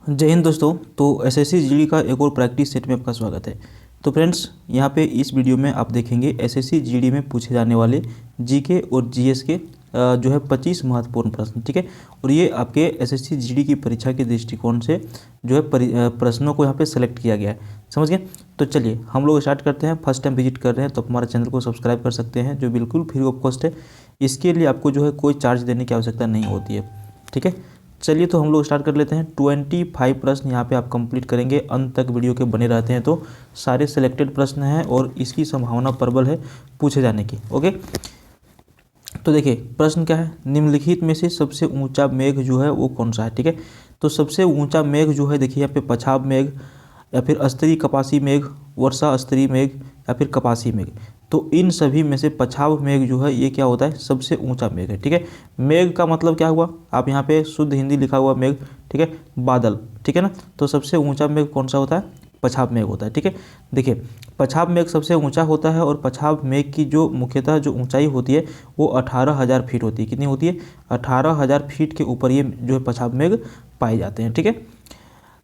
जय हिंद दोस्तों। तो एसएससी जीडी का एक और प्रैक्टिस सेट में आपका स्वागत है। तो फ्रेंड्स, यहाँ पे इस वीडियो में आप देखेंगे एसएससी जीडी में पूछे जाने वाले जीके और जीएस के जो है 25 महत्वपूर्ण प्रश्न। ठीक है, और ये आपके एसएससी जीडी की परीक्षा के दृष्टिकोण से जो है प्रश्नों को यहाँ पे सेलेक्ट किया गया है। समझ गए? तो चलिए हम लोग स्टार्ट करते हैं। फर्स्ट टाइम विजिट कर रहे हैं तो हमारे चैनल को सब्सक्राइब कर सकते हैं, जो बिल्कुल फ्री ऑफ कॉस्ट है। इसके लिए आपको जो है कोई चार्ज देने की आवश्यकता नहीं होती है। ठीक है, चलिए तो हम लोग स्टार्ट कर लेते हैं। 25 प्रश्न यहाँ पे आप कंप्लीट करेंगे। अंत तक वीडियो के बने रहते हैं तो सारे सिलेक्टेड प्रश्न हैं और इसकी संभावना प्रबल है पूछे जाने की। ओके, तो देखिए प्रश्न क्या है, निम्नलिखित में से सबसे ऊंचा मेघ जो है वो कौन सा है। ठीक है, तो सबसे ऊंचा मेघ जो है देखिए यहाँ पे पछाब मेघ या फिर स्तरीय कपासी मेघ, वर्षा स्तरीय मेघ या फिर कपासी मेघ। तो इन सभी में से पछाब मेघ जो है ये क्या होता है, सबसे ऊंचा मेघ है। ठीक है, मेघ का मतलब क्या हुआ, आप यहाँ पे शुद्ध हिंदी लिखा हुआ मेघ, ठीक है, बादल। ठीक है ना, तो सबसे ऊंचा मेघ कौन सा होता है, पछाब मेघ होता है। ठीक है, देखिए पछाब मेघ सबसे ऊंचा होता है और पछाब मेघ की जो मुख्यतः जो ऊंचाई होती है वो 18,000 फीट होती है। कितनी होती है, 18,000 फीट के ऊपर ये जो है पछाब मेघ पाए जाते हैं। ठीक है,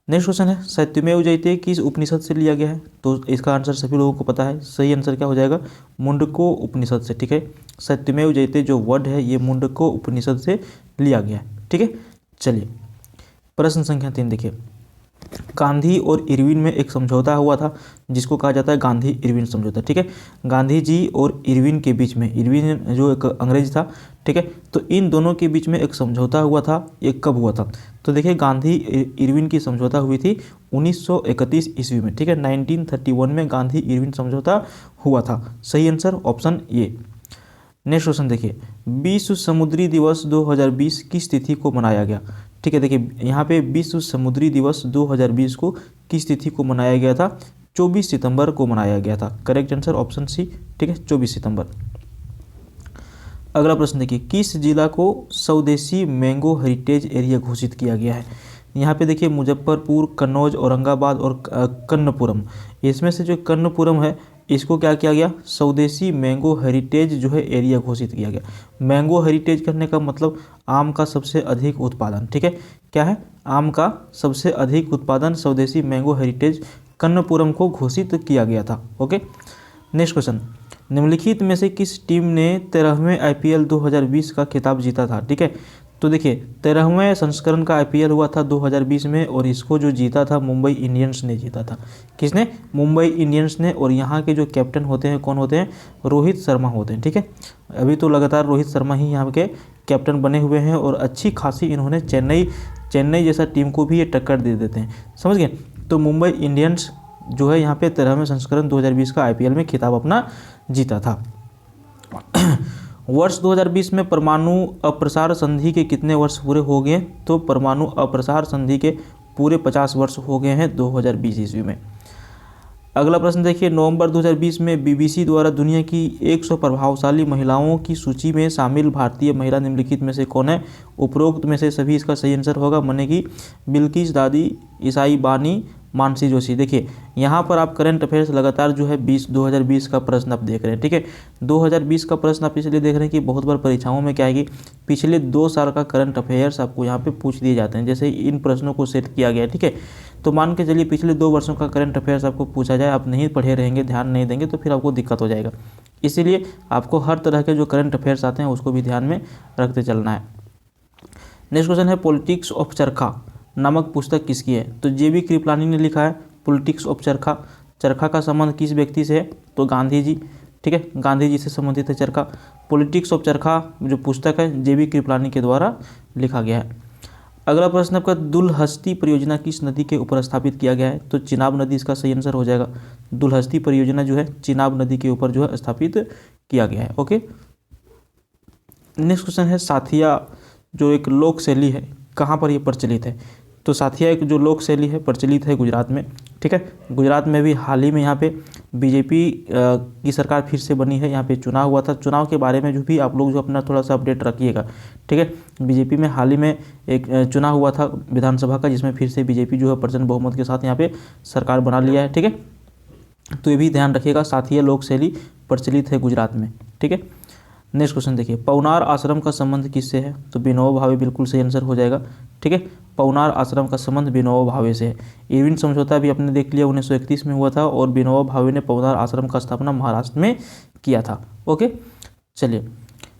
नेक्स्ट क्वेश्चन है, सत्यमेव जयते किस उपनिषद से लिया गया है। तो इसका आंसर सभी लोगों को पता है, सही आंसर क्या हो जाएगा, मुंडको उपनिषद से। ठीक है, सत्यमेव जयते जो वर्ड है ये मुंडको उपनिषद से लिया गया है। ठीक है, चलिए प्रश्न संख्या 3 देखिए, गांधी और इरविन में एक समझौता हुआ था जिसको कहा जाता है गांधी इरविन समझौता। ठीक है, गांधी जी और इरविन के बीच में, इरविन जो एक अंग्रेज था, ठीक है, तो इन दोनों के बीच में एक समझौता हुआ था। ये कब हुआ था, तो देखिए गांधी इरविन की समझौता हुई थी 1931 ईस्वी में। ठीक है, 1931 में गांधी इरविन समझौता हुआ था। सही answer option A. Next question देखिए, विश्व समुद्री दिवस 2020 किस तिथि को मनाया गया। ठीक है, देखिए यहाँ पे विश्व समुद्री दिवस 2020 को किस तिथि को मनाया गया था, 24 सितंबर को मनाया गया था। Correct answer option C. ठीक है, 24 सितंबर। अगला प्रश्न देखिए, किस जिला को स्वदेशी मैंगो हेरिटेज एरिया घोषित किया गया है। यहाँ पे देखिए मुजफ्फरपुर, कन्नौज, औरंगाबाद और कन्नपुरम। इसमें से जो कन्नपुरम है इसको क्या किया गया, स्वदेशी मैंगो हेरिटेज जो है एरिया घोषित किया गया। मैंगो हेरिटेज करने का मतलब आम का सबसे अधिक उत्पादन। ठीक है, क्या है, आम का सबसे अधिक उत्पादन स्वदेशी मैंगो हेरिटेज कन्नपुरम को घोषित किया गया था। ओके, नेक्स्ट क्वेश्चन, निम्नलिखित में से किस टीम ने 13वें आईपीएल 2020 का खिताब जीता था। ठीक है, तो देखिए 13वें संस्करण का आईपीएल हुआ था 2020 में और इसको जो जीता था मुंबई इंडियंस ने जीता था। किसने, मुंबई इंडियंस ने। और यहाँ के जो कैप्टन होते हैं कौन होते हैं, रोहित शर्मा होते हैं। ठीक है, अभी तो लगातार रोहित शर्मा ही यहाँ के कैप्टन बने हुए हैं और अच्छी खासी इन्होंने चेन्नई जैसा टीम को भी ये टक्कर दे देते हैं। समझ गए, तो मुंबई इंडियंस जो है यहाँ पे 13वें संस्करण 2020 का आईपीएल में खिताब अपना जीता था। वर्ष 2020 में परमाणु अप्रसार संधि के कितने वर्ष पूरे हो गए, तो परमाणु अप्रसार संधि के पूरे 50 वर्ष हो गए हैं 2020 ईस्वी में। अगला प्रश्न देखिए, नवंबर 2020 में बीबीसी द्वारा दुनिया की 100 प्रभावशाली महिलाओं की सूची में शामिल भारतीय महिला निम्नलिखित में से कौन है। उपरोक्त में से सभी इसका सही आंसर होगा, माने कि बिल्किस दादी, ईसाई बानी, मानसी जोशी। देखिए यहाँ पर आप करंट अफेयर्स लगातार जो है 2020 का प्रश्न आप देख रहे हैं। ठीक है, 2020 का प्रश्न आप इसलिए देख रहे हैं कि बहुत बार परीक्षाओं में क्या है कि पिछले 2 साल का करंट अफेयर्स आपको यहाँ पे पूछ दिए जाते हैं, जैसे इन प्रश्नों को सेट किया गया है। ठीक है, तो मान के चलिए पिछले 2 वर्षों का करंट अफेयर्स आपको पूछा जाए, आप नहीं पढ़े रहेंगे, ध्यान नहीं देंगे तो फिर आपको दिक्कत हो जाएगा। इसीलिए आपको हर तरह के जो करंट अफेयर्स आते हैं उसको भी ध्यान में रखते चलना है। नेक्स्ट क्वेश्चन है, पॉलिटिक्स ऑफ चरखा नामक पुस्तक किसकी है। तो जेबी कृपलानी ने लिखा है पॉलिटिक्स ऑफ चरखा। चरखा का संबंध किस व्यक्ति से है, तो गांधी जी। ठीक है, गांधी जी से संबंधित है चरखा। पॉलिटिक्स ऑफ चरखा जो पुस्तक है जेबी कृपलानी के द्वारा लिखा गया है। अगला प्रश्न आपका, दुलहस्ती परियोजना किस नदी के ऊपर स्थापित किया गया है, तो चिनाब नदी इसका सही आंसर हो जाएगा। दुलहस्ती परियोजना जो है चिनाब नदी के ऊपर जो है स्थापित किया गया है। ओके, नेक्स्ट क्वेश्चन है, साथिया जो एक लोक शैली है कहाँ पर ये प्रचलित है। तो साथिया एक जो लोक शैली है प्रचलित है गुजरात में। ठीक है, गुजरात में भी हाल ही में यहाँ पे बीजेपी की सरकार फिर से बनी है, यहाँ पे चुनाव हुआ था। चुनाव के बारे में जो भी आप लोग जो अपना थोड़ा सा अपडेट रखिएगा। ठीक है, बीजेपी में हाल ही में एक चुनाव हुआ था विधानसभा का, जिसमें फिर से बीजेपी जो है प्रचंड बहुमत के साथ यहाँ पे सरकार बना लिया है। ठीक है, तो ये भी ध्यान रखिएगा, साथिया लोक शैली प्रचलित है गुजरात में। ठीक है, नेक्स्ट क्वेश्चन देखिए, पवनार आश्रम का संबंध किससे है? तो विनोबा भावे बिल्कुल सही आंसर हो जाएगा। ठीक है, पवनार आश्रम का संबंध विनोबा भावे से है। इरविन समझौता भी आपने देख लिया 1931 में हुआ था और विनोबा भावे ने पवनार आश्रम का स्थापना महाराष्ट्र में किया था। ओके, चलिए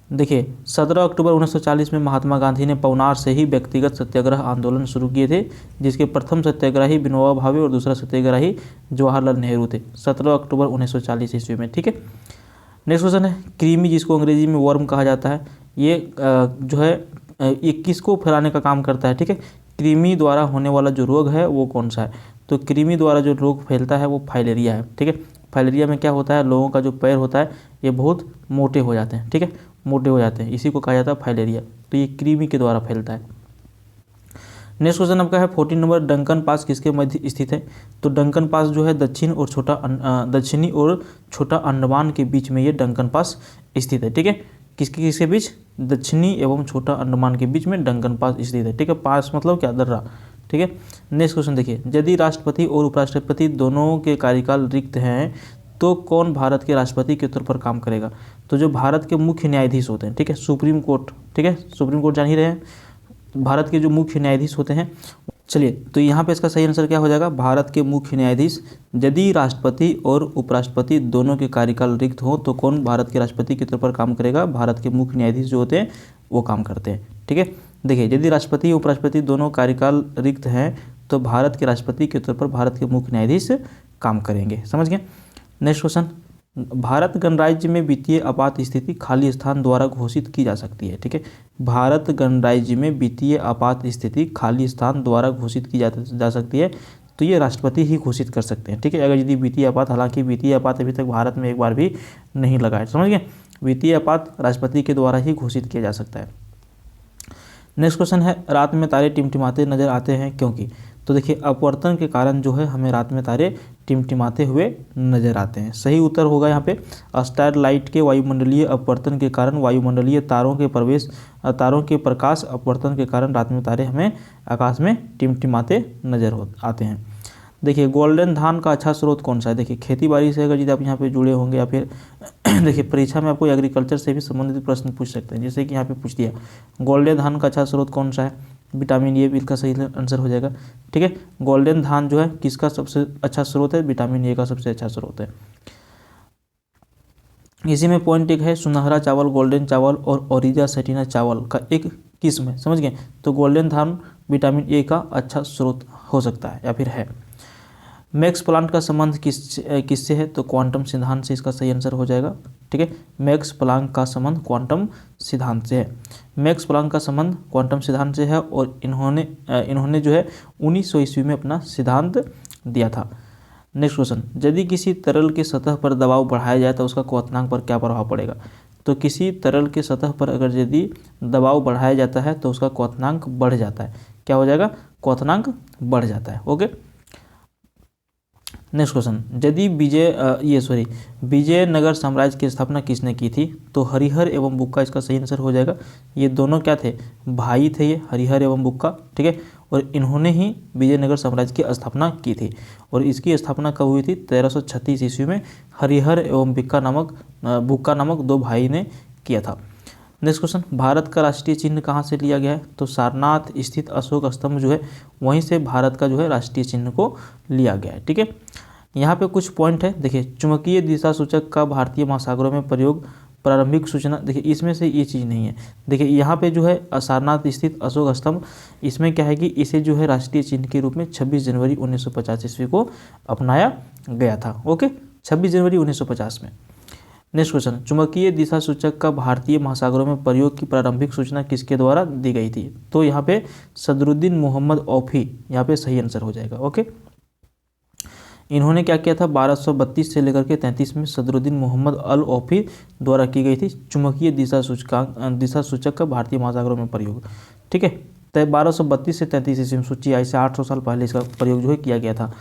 देखिए, 17 अक्टूबर 1940 में महात्मा गांधी ने पवनार से ही व्यक्तिगत सत्याग्रह आंदोलन शुरू किए थे, जिसके प्रथम सत्याग्रही विनोबा भावे और दूसरा सत्याग्रही जवाहरलाल नेहरू थे, 17 अक्टूबर 1940 ईस्वी में। ठीक है, नेक्स्ट क्वेश्चन है, कृमि जिसको अंग्रेजी में वर्म कहा जाता है, ये जो है ये किसको फैलाने का काम करता है? ठीक है, कृमि द्वारा होने वाला जो रोग है वो कौन सा है? तो कृमि द्वारा जो रोग फैलता है वो फाइलेरिया है। ठीक है, फाइलेरिया में क्या होता है, लोगों का जो पैर होता है ये बहुत मोटे हो जाते हैं। ठीक है, मोटे हो जाते हैं, इसी को कहा जाता है फाइलेरिया। तो ये कृमि के द्वारा फैलता है। नेक्स्ट क्वेश्चन आपका है 14 नंबर, डंकन पास किसके मध्य स्थित है? तो डंकन पास जो है दक्षिणी और छोटा अंडमान के बीच में ये डंकन पास स्थित है। ठीक है, किसके किसके बीच? दक्षिणी एवं छोटा अंडमान के बीच में डंकन पास स्थित है। ठीक है, पास मतलब क्या? दर्रा। ठीक है, नेक्स्ट क्वेश्चन देखिए, यदि राष्ट्रपति और उपराष्ट्रपति दोनों के कार्यकाल रिक्त हैं तो कौन भारत के राष्ट्रपति के तौर पर काम करेगा? तो जो भारत के मुख्य न्यायाधीश होते हैं, ठीक है, सुप्रीम कोर्ट, ठीक है, सुप्रीम कोर्ट जान ही रहे हैं, भारत के जो मुख्य न्यायाधीश होते हैं। चलिए, तो यहाँ पे इसका सही आंसर क्या हो जाएगा? भारत के मुख्य न्यायाधीश। यदि राष्ट्रपति और उपराष्ट्रपति दोनों के कार्यकाल रिक्त हो तो कौन भारत के राष्ट्रपति के तौर पर काम करेगा? भारत के मुख्य न्यायाधीश जो होते हैं वो काम करते हैं। ठीक है, देखिए, यदि राष्ट्रपति और उपराष्ट्रपति दोनों कार्यकाल रिक्त हैं तो भारत के राष्ट्रपति के तौर पर भारत के मुख्य न्यायाधीश काम करेंगे। समझ गए? नेक्स्ट क्वेश्चन, भारत गणराज्य में वित्तीय आपात स्थिति खाली स्थान द्वारा घोषित की जा सकती है। ठीक है, भारत गणराज्य में वित्तीय आपात स्थिति खाली स्थान द्वारा घोषित की जा सकती है, तो ये राष्ट्रपति ही घोषित कर सकते हैं। ठीक है, अगर यदि वित्तीय आपात, हालांकि वित्तीय आपात अभी तक भारत में एक बार भी नहीं लगा है। समझ गए? वित्तीय आपात राष्ट्रपति के द्वारा ही घोषित किया जा सकता है। नेक्स्ट क्वेश्चन है, रात में तारे टिमटिमाते नजर आते हैं क्योंकि? तो देखिए, अपवर्तन के कारण जो है हमें रात में तारे टिमटिमाते हुए नजर आते हैं। सही उत्तर होगा यहाँ पे स्टारलाइट के वायुमंडलीय अपवर्तन के कारण वायुमंडलीय तारों के प्रकाश अपवर्तन के कारण रात में तारे हमें आकाश में टिमटिमाते नजर आते हैं। देखिए, गोल्डन धान का अच्छा स्रोत कौन सा है? देखिए, खेती बाड़ी से अगर यदि आप यहाँ पे जुड़े होंगे या फिर देखिए परीक्षा में आपको एग्रीकल्चर से भी संबंधित प्रश्न पूछ सकते हैं, जैसे कि यहाँ पे पूछ दिया गोल्डन धान का अच्छा स्रोत कौन सा है? विटामिन ए इसका सही आंसर हो जाएगा। ठीक है, गोल्डन धान जो है किसका सबसे अच्छा स्रोत है? विटामिन ए का सबसे अच्छा स्रोत है। इसी में पॉइंट एक है, सुनहरा चावल, गोल्डन चावल और ओरिजा सेटिना चावल का एक किस्म है। समझ गए? तो गोल्डन धान विटामिन ए का अच्छा स्रोत हो सकता है या फिर है। मैक्स प्लांक का संबंध किससे है? तो क्वांटम सिद्धांत से इसका सही आंसर हो जाएगा। ठीक है, मैक्स प्लांक का संबंध क्वांटम सिद्धांत से है। मैक्स प्लांक का संबंध क्वांटम सिद्धांत से है और इन्होंने जो है 1900 ईस्वी में अपना सिद्धांत दिया था। नेक्स्ट क्वेश्चन, यदि किसी तरल के सतह पर दबाव बढ़ाया जाए तो उसका क्वथनांक पर क्या प्रभाव पड़ेगा? तो किसी तरल के सतह पर अगर यदि दबाव बढ़ाया जाता है तो उसका क्वथनांक बढ़ जाता है। क्या हो जाएगा? क्वथनांक बढ़ जाता है। ओके, नेक्स्ट क्वेश्चन, यदि विजयनगर साम्राज्य की स्थापना किसने की थी? तो हरिहर एवं बुक्का इसका सही आंसर हो जाएगा। ये दोनों क्या थे? भाई थे, ये हरिहर एवं बुक्का। ठीक है, और इन्होंने ही विजयनगर साम्राज्य की स्थापना की थी और इसकी स्थापना कब हुई थी? 1336 ईस्वी में हरिहर एवं बुक्का नामक दो भाई ने किया था। नेक्स्ट क्वेश्चन, भारत का राष्ट्रीय चिन्ह कहाँ से लिया गया है? तो सारनाथ स्थित अशोक स्तंभ जो है वहीं से भारत का जो है राष्ट्रीय चिन्ह को लिया गया है। ठीक है, यहाँ पे कुछ पॉइंट है। देखिए, चुंबकीय दिशा सूचक का भारतीय महासागरों में प्रयोग प्रारंभिक सूचना, देखिए इसमें से ये चीज़ नहीं है। देखिए यहाँ पे जो है सारनाथ स्थित अशोक स्तंभ, इसमें क्या है कि इसे जो है राष्ट्रीय चिन्ह के रूप में 26 जनवरी 1950 ईस्वी को अपनाया गया था। ओके, 26 जनवरी 1950 में। नेक्स्ट क्वेश्चन, चुंबकीय दिशा सूचक का भारतीय महासागरों में प्रयोग की प्रारंभिक सूचना किसके द्वारा दी गई थी? तो यहाँ पे सदरुद्दीन मोहम्मद औफी यहाँ पे सही आंसर हो जाएगा। ओके, इन्होंने क्या किया था? 1232 से लेकर के 33 में सदरुद्दीन मोहम्मद अल औफी द्वारा की गई थी चुंबकीय दिशा सूचक का भारतीय महासागरों में प्रयोग। ठीक है, तो 1232 से 33 ईस्वी में सोचिए, ऐसे 800 साल पहले इसका प्रयोग जो है किया गया था।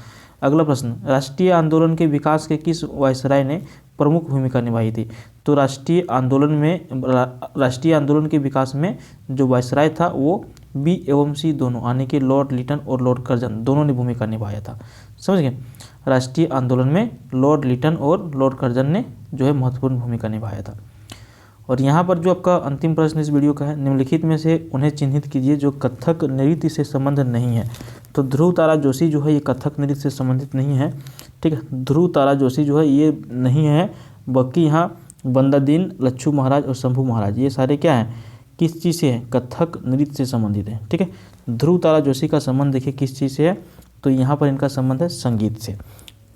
अगला प्रश्न, राष्ट्रीय आंदोलन के विकास के किस वायसराय ने प्रमुख भूमिका निभाई थी? तो राष्ट्रीय आंदोलन के विकास में जो वायसराय था वो बी एवं सी दोनों, यानी कि लॉर्ड लिटन और लॉर्ड कर्जन दोनों ने भूमिका निभाया था। समझ गए? राष्ट्रीय आंदोलन में लॉर्ड लिटन और लॉर्ड कर्जन ने जो है महत्वपूर्ण भूमिका निभाया था। और यहाँ पर जो आपका अंतिम प्रश्न इस वीडियो का है, निम्नलिखित में से उन्हें चिन्हित कीजिए जो कथक नृत्य से संबंध नहीं है। तो ध्रुव तारा जोशी जो है ये कथक नृत्य से संबंधित नहीं है, ठीक है। ध्रुव तारा जोशी जो है ये नहीं है, बाकी यहाँ बंदा दीन, लच्छू महाराज और शंभू महाराज ये सारे क्या हैं, किस चीज़ से है, कथक नृत्य से संबंधित है, ठीक है। ध्रुव तारा जोशी का संबंध देखिए किस चीज़ से है, तो यहाँ पर इनका संबंध है संगीत से।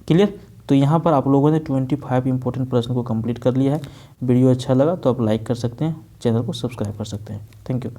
क्लियर। तो यहाँ पर आप लोगों ने 25 इंपॉर्टेंट प्रश्न को कंप्लीट कर लिया है। वीडियो अच्छा लगा तो आप लाइक कर सकते हैं, चैनल को सब्सक्राइब कर सकते हैं। Thank you.